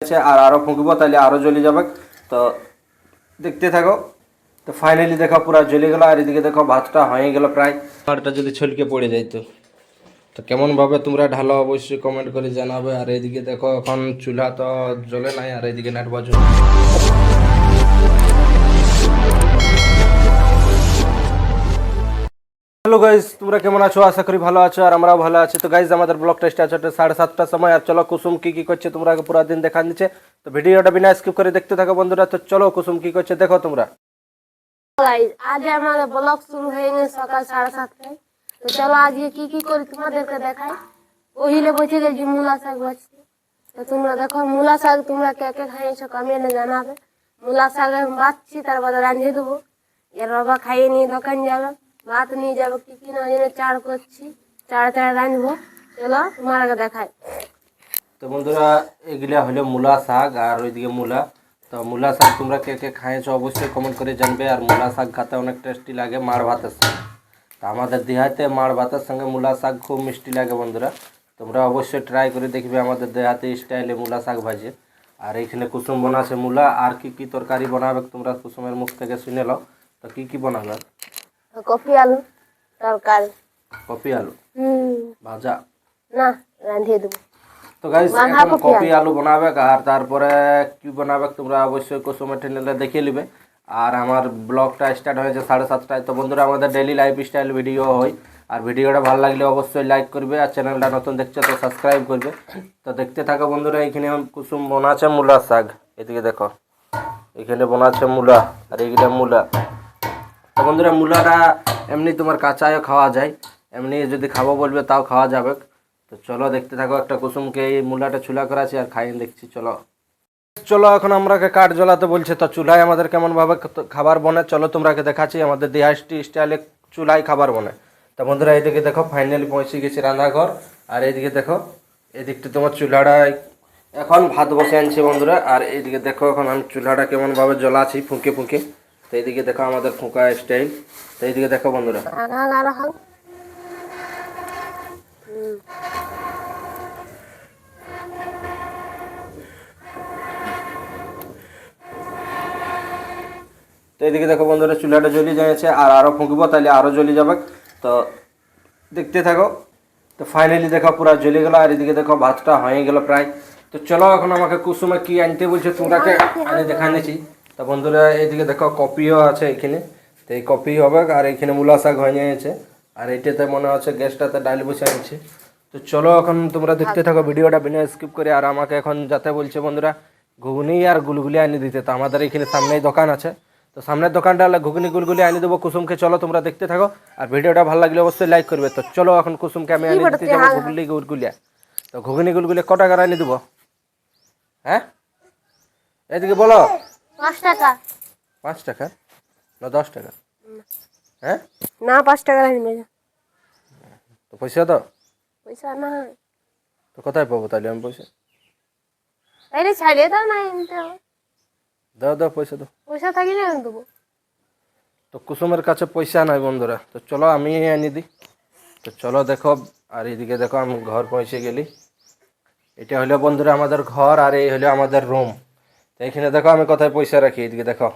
আর আরো ফুঁকবো তাহলে আরো জ্বলে যাবে। তো দেখতে থাকো। তো ফাইনালি দেখো পুরো জ্বলে গেল, আর এদিকে দেখো ভাতটা হয়ে গেল প্রায়। ভাতটা যদি ছলকে পড়ে যাইতো তো কেমন ভাবে তোমরা ঢালো অবশ্যই কমেন্ট করে জানাবে। আর এদিকে দেখো এখন চুলা তো জ্বলে নাই, আর এদিকে নাট বাজু। হ্যালো গাইজ, তোমরা কেমন আছো? আশা করি ভালো আছো, আর আমরাও ভালো আছি। তো গাইজ আমাদের ব্লগটা স্টার্ট হচ্ছে 7:30টার সময়। আর চলো কুসুম কি করছে তোমরা পুরো দিন দেখা দিচ্ছে। তো ভিডিওটা বিনা স্কিপ করে দেখতে থাকো বন্ধুরা। তো চলো কুসুম কি করছে দেখো তোমরা। গাইস আজ আমাদের ব্লগ শুরু হয়ে গেছে সকাল 7:30টায়। তো চলো আজকে কি করি তোমাদেরকে দেখাই। ওইলে বসে গেছি মূলা শাক বাছতে। তো তোমরা দেখো মূলা শাক তোমরা কে কে খাইয়েছো কমেন্টে জানাবে। মূলা শাক আমি বাছছি, তারপর রাঁধিয়ে দেবো। এর বাবা খাইয়ে নিয়ে দোকান যাবে, ভাত নিয়ে যাবে কি না জন্য চার করছি, চার রাঁধবো। চলো তোমার দেখাই। তো বন্ধুরা এগুলা হলো মূলা শাক, আর ওইদিকে মূলা। তো মূলা শাক তোমরা কে কে খাইয়েছো অবশ্যই কমেন্ট করে জানবে। আর মূলা শাক খেতে অনেক টেস্টি লাগে মার ভাতের সঙ্গে। তো আমাদের দেহাতে মার ভাতের সঙ্গে মূলা শাক খুব মিষ্টি লাগে বন্ধুরা। তোমরা অবশ্যই ট্রাই করে দেখবে আমাদের দেহাতে স্টাইলে মূলা শাক ভাজে। আর এইখানে কুসুম বানাচ্ছে মূলা। আর কি তরকারি বানাবে তোমরা কুসুমের মুখ থেকে শুনে নাও। তো কি বানাবে? কপি আলু তরকারি। কপি আলু ভাজা না, রাঁধিয়ে দেবো। তো গাইস এখন কপি আলু বানাবে, আর তারপরে কি বানাবে তোমরা অবশ্যই কুসুমের চ্যানেলে দেখে নেবে। আর আমার ব্লগটা স্টার্ট হয়েছে 7:30টায়। তো বন্ধুরা আমাদের ডেইলি লাইফস্টাইল ভিডিও হয়। আর ভিডিওটা ভালো লাগলে অবশ্যই লাইক করবে, আর চ্যানেলটা নতুন দেখছো তো সাবস্ক্রাইব করবে। তো দেখতে থাকো বন্ধুরা। এখানে কুসুম বানাচ্ছে মূলা শাক, এদিকে দেখো এখানে বানাচ্ছে মূলা, আর এইগুলা মূলা। তো বন্ধুরা মূলাটা এমনি তোমার কাঁচাও খাওয়া যায়, এমনি যদি খাবো বলবে তাও খাওয়া যাবে। তো চলো দেখতে থাকো। একটা কুসুমকে এই মূলাটা চুলা করাছি আর খাইয়ে দেখছি। চলো চলো এখন আমরাকে কাঠ জ্বলাতে বলছে। তো চুলায় আমাদের কেমন ভাবে খাবার বনে চলো তোমরাকে দেখাচ্ছি। আমাদের দেহাষ্টি স্টাইলে চুলায় খাবার বনে। তো বন্ধুরা এইদিকে দেখো ফাইনালি পৌঁছে গেছি রান্নাঘর। আর এইদিকে দেখো এদিকটা তোমার চুলাটা এখন ভাত বসে আনছে বন্ধুরা। আর এইদিকে দেখো এখন আমি চুলাটা কেমন ভাবে জ্বলাছি ফুঁকে ফুঁকে। তো এইদিকে দেখো আমাদের ফুঁকা স্টাইল। তো এইদিকে দেখো বন্ধুরা। তো এইদিকে দেখো বন্ধুরা চুলাটা জ্বলি যাচ্ছে, আর আরো ফুঁকবো তাহলে আরো জ্বলি যাবে। তো দেখতে থাকো। তো ফাইনালি দেখো পুরো জ্বলে গেল, আর এদিকে দেখো ভাতটা হয়ে গেল প্রায়। তো চলো এখন আমাকে কুসুমে কি আনতে বলছে তোমরাকে আমি দেখা নিয়েছি। তো বন্ধুরা এইদিকে দেখো কপিও আছে এখানে। তো এই কপি হবে, আর এখানে মূলা শাক হয়ে নিয়েছে। আর এইটাতে মনে হচ্ছে গ্যাসটাতে ডাল বসে আনছে। তো চলো এখন তোমরা দেখতে থাকো ভিডিওটা বিনা স্কিপ করে। আর আমাকে এখন যাতে বলছে বন্ধুরা ঘুগনি আর গুলগুলি আনি দিতে। তো আমাদের এখানে সামনেই দোকান আছে। তো সামনের দোকানটা হলে ঘুগনি গুলগুলি আনি দেবো কুসুমকে। চলো তোমরা দেখতে থাকো। আর ভিডিওটা ভালো লাগলে অবশ্যই লাইক করবে। তো চলো এখন কুসুমকে আমি আনি দিতে যাবো ঘুগনি গুলগুলিয়া। তো ঘুগনি গুলগুলি কত টাকা আনি দেবো? হ্যাঁ এদিকে বলো। 5 টাকা। 5 টাকা না 10 টাকা? হ্যাঁ না, 5 টাকা নিবে। তো পয়সা দাও। পয়সা না। তো কোথায় পাবো তাহলে আমি পয়সা? আরে ছাড়িয়ে দাও না, এমনি দাও দাও পয়সা দাও। পয়সা থাকলে আমি দেবো। তো কুসুমের কাছে পয়সা নাই বন্ধুরা। তো চলো আমি আনি দিই। তো চলো দেখো। আর এদিকে দেখো আমি ঘর পৌঁছে গেলি। এটা হলো বন্ধুরা আমাদের ঘর, আর এই হলো আমাদের রুম। তো এখানে দেখো আমি কোথায় পয়সা রাখি। এদিকে দেখো,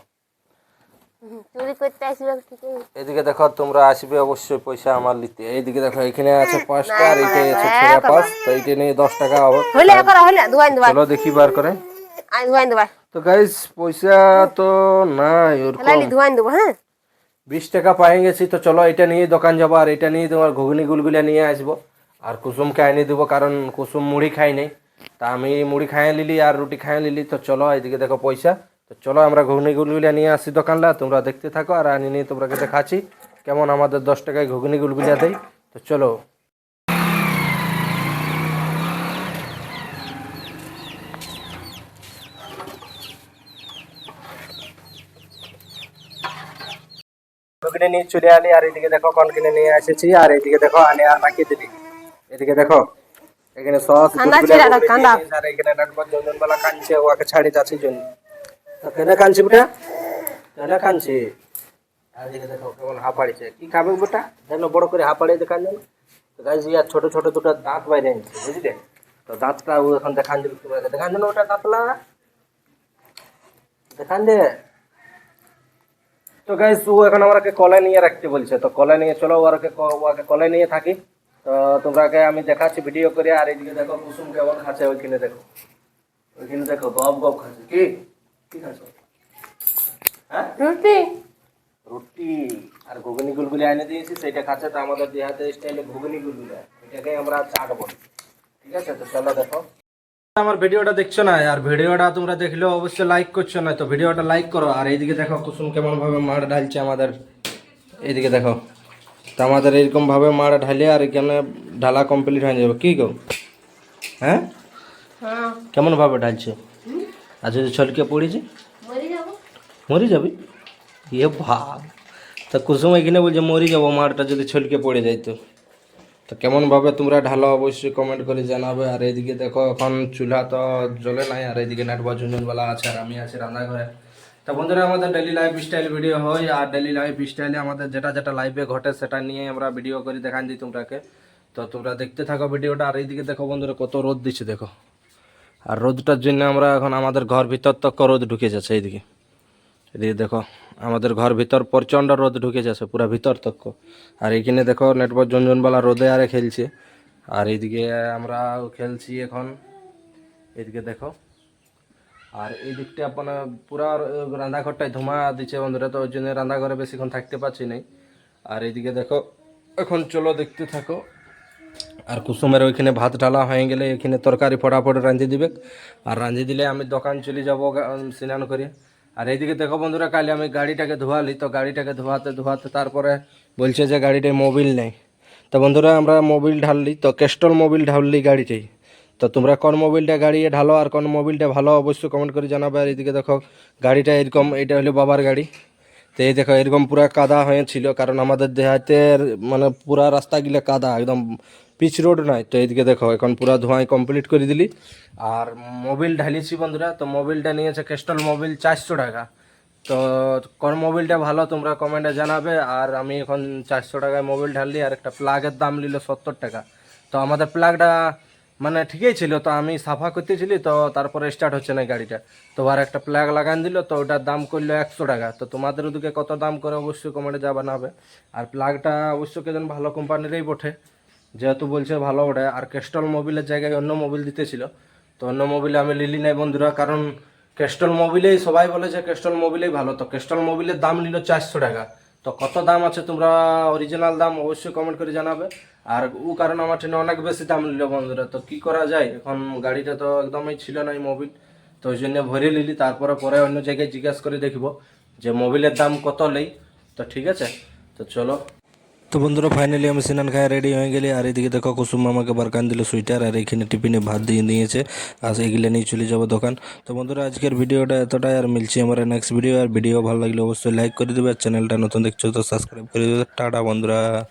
চুরি করতে আসবে ঠিকই। এদিকে দেখো তোমরা আসবে অবশ্যই পয়সা আমার নিতে। এইদিকে দেখো এখানে আছে 5টা, আর এইটাই আছে 6.5। তো এইটা নিয়ে 10 টাকা হবে। হইলে করা হইলে দুয়ান দুয়ান। চলো দেখি বার করে। আই দুয়ান দুয়ান। তো গাইস পয়সা তো নাই ওরকম। লালি দুয়ান দেবো। হ্যাঁ 20 টাকা পাই গেছি। তো চলো এটা নিয়ে দোকান যাবো, আর এটা নিয়ে তোমার ঘুগনি গুলগুলা নিয়ে আসবো। আর কুসুমকে আনিয়ে দেবো, কারণ কুসুম মুড়ি খাই নাই। তা আমি মুড়ি খাইয়ে নিলি আর রুটি খাইয়ে নিলি। তো চলো এদিকে দেখো পয়সা। তো চলো আমরা ঘুগনি গুলগুলা নিয়ে আসি দোকানটা। তোমরা দেখতে থাকো, আর আনি নিয়ে তোমরা দেখাচ্ছি কেমন আমাদের 10 টাকায় ঘুগনি গুলগুলা দেয়। তো চলো। ঘুগনি নিয়ে চলে আলি, আর এদিকে দেখো কোন কিনে নিয়ে এসেছি। আর এদিকে দেখো আনে আর মাখিয়ে দিলি। এদিকে দেখো এখানে সস আর এখানে নাটবত জনবালা কাঁদছে, ওকে ছাড়ি যাচ্ছে জন্য। তো কেন কাঁদছে বেটা? কেন কাঁদছে? আর এদিকে দেখো কেমন হাঁপাড়িছে। কি খাবে বেটা? যেন বড় করে হাঁপাড়িয়ে দেখান যেন। তো গাইস ইয়ার ছোট ছোট দুটো দাঁত বাইরে আনছে বুঝলে। তো তো দাঁতটা ও এখন দেখান দিল, তোমরা দেখান দিল ওটা দাঁতলা দেখান দে। তো গাইস ও এখন আমাকে কলায় নিয়ে রাখতে বলছে, তো কলায় নিয়ে চলো ওকে কলায় নিয়ে থাকি। তো তোমরাকে আমি দেখাচ্ছি ভিডিও করে। আর এইদিকে দেখো কুসুম কেমন খাচ্ছে, ওইখানে দেখো, ওইখানে দেখো গপ গপ খাচ্ছে। কি কি খাচ্ছ? হ্যাঁ রুটি রুটি আর ঘুগনি গুলগুলি এনে দিয়েছি, সেটা খাচ্ছে। তো আমাদের দেহাতে স্টাইলে ঘুগনি গুলগুলি, এটাকে আমরা চাট বলি। ঠিক আছে, তো চলো দেখো। আমার ভিডিওটা দেখছো না, আর ভিডিওটা তোমরা দেখলেও অবশ্যই লাইক করছো না, তো ভিডিওটা লাইক করো। আর এইদিকে দেখো কুসুম কেমন ভাবে মাড় ঢালছে আমাদের, এইদিকে দেখো। তো আমাদের এইরকম ভাবে মাড় ঢালে আর এখানে ঢালা কমপ্লিট হয়ে যাবে। কি গো হ্যাঁ হ্যাঁ কেমন ভাবে ঢালছে? আর যদি ছলকে পড়েছে মরে যাবো। মরে যাবি? ইয়ে ভাব, তা কুসুম এখানে বলছে মরে যাবো মাড়টা যদি ছলকে পড়ে যাইতো। তো কেমনভাবে তোমরা ঢালো অবশ্যই কমেন্ট করে জানাবে। আর এইদিকে দেখো এখন চুলা তো জ্বলে নাই, আর এইদিকে নেটওয়ার্ক ঝুনঝুনওয়ালা আছে, আর আমি আছি রান্নাঘরে। তো বন্ধুরা আমাদের ডেলি লাইফ স্টাইল ভিডিও হয়, আর ডেলি লাইফ স্টাইলে আমাদের যেটা যেটা লাইফে ঘটে সেটা নিয়ে আমরা ভিডিও করে দেখান দিই তোমরাকে। তো তোমরা দেখতে থাকো ভিডিওটা। আর এইদিকে দেখো বন্ধুরা কত রোদ দিচ্ছে দেখো, আর রোদটার জন্য আমরা এখন আমাদের ঘর ভিতর তক রোদ ঢুকে যাচ্ছে। এইদিকে এদিকে দেখো আমাদের ঘর ভিতর প্রচণ্ড রোদ ঢুকে যাচ্ছে পুরা ভিতর তক। আর এইখানে দেখো নেটওয়ার্ক জঞ্জনবালা রোদে আরে খেলছে, আর এইদিকে আমরা খেলছি এখন। এদিকে দেখো, আর এই দিকটা আপনার পুরা রান্নাঘরটায় ধোঁয়া দিচ্ছে বন্ধুরা, তো ওই জন্য রান্নাঘরে বেশিক্ষণ থাকতে পারছি নাই। আর এইদিকে দেখো এখন চলো দেখতে থাকো। আর কুসুমের ওইখানে ভাত ঢালা হয়ে গেলে এখানে তরকারি ফটাফট রাঁধে দিবে, আর রাঁধে দিলে আমি দোকান চলে যাবো স্নান করে। আর এইদিকে দেখো বন্ধুরা কালে আমি গাড়িটাকে ধোয়ালি, তো গাড়িটাকে ধোয়াতে ধোয়াতে তারপরে বলছে যে গাড়িটায় মোবিল নেই। তো বন্ধুরা আমরা মোবিল ঢাললি, তো ক্যাস্টল মোবিল ঢাললি গাড়িটাই। তো তোমরা কোন মোবিলটা গাড়িয়ে ঢালো আর কোন মোবিলটা ভালো অবশ্যই কমেন্ট করে জানাবে। আর এইদিকে দেখো গাড়িটা এরকম, এটা হলো বাবার গাড়ি। তো এই দেখো এরকম পুরা কাদা হয়েছিল, কারণ আমাদের দেহাতের মানে পুরা রাস্তাগুলো কাদা, একদম পিচ রোড নাই। তো এইদিকে দেখো এখন পুরা ধোঁয়ায় কমপ্লিট করে দিলি। আর মোবিল ঢালিয়েছি বন্ধুরা, তো মোবিলটা নিয়েছে ক্যাস্টল মোবিল 400 টাকা। তো কোন মোবিলটা ভালো তোমরা কমেন্টে জানাবে। আর আমি এখন 400 টাকায় মোবিল ঢাললি, আর একটা প্লাগের দাম নিল 70 টাকা। তো আমাদের প্লাগটা মানে ঠিকই ছিল, তো আমি সাফা করতেছিলি, তো তারপরে স্টার্ট হচ্ছে না গাড়িটা। তো আর একটা প্লাগ লাগান দিল, তো ওটার দাম করলো 100 টাকা। তো তোমাদের ওদিকে কত দাম করে অবশ্যই কমেন্টে জানাবে। আর প্লাগটা অবশ্যই কেজন ভালো কোম্পানিরই বটে, যেহেতু বলছে ভালো ওঠে। আর ক্যাস্টল মোবিলের জায়গায় অন্য মোবিল দিতেছিল, তো অন্য মোবিলে আমি লিলি নাই বন্ধুরা, কারণ ক্যাস্টল মোবিলেই সবাই বলে যে ক্যাস্টল মোবিলেই ভালো। তো ক্যাস্টল মোবিলের দাম নিল 400 টাকা। তো কত দাম আছে তোমরা অরিজিনাল দাম অবশ্যই কমেন্ট করে জানাবে। আর ও কারণ আমার ট্রেনে অনেক বেশি দাম নিল বন্ধুরা, তো কি করা যায়, এখন গাড়িটা তো একদমই ছিল না এই মোবিল, তো ওই জন্য ভরে নিলি। তারপরে পরে অন্য জায়গায় জিজ্ঞাসা করে দেখব যে মোবিলের দাম কত নেই। তো ঠিক আছে, তো চলো। তো বন্ধুরা ফাইনালি আমি স্নান খায় রেডি হয়ে গেলি। আর এদিকে দেখো কুসুম আমাকে বারকান দিল সুইটার, আর এখানে টিফিনে ভাত দিয়ে নিয়েছে, আর এগুলো নিয়ে চলে যাবো দোকান। তো বন্ধুরা আজকের ভিডিওটা এতটাই, আর মিলছি আমার নেক্সট ভিডিও। আর ভিডিও ভালো লাগলে অবশ্যই লাইক করে দেবে, আর চ্যানেলটা নতুন দেখছো তো সাবস্ক্রাইব করে দেবে। টাটা বন্ধুরা।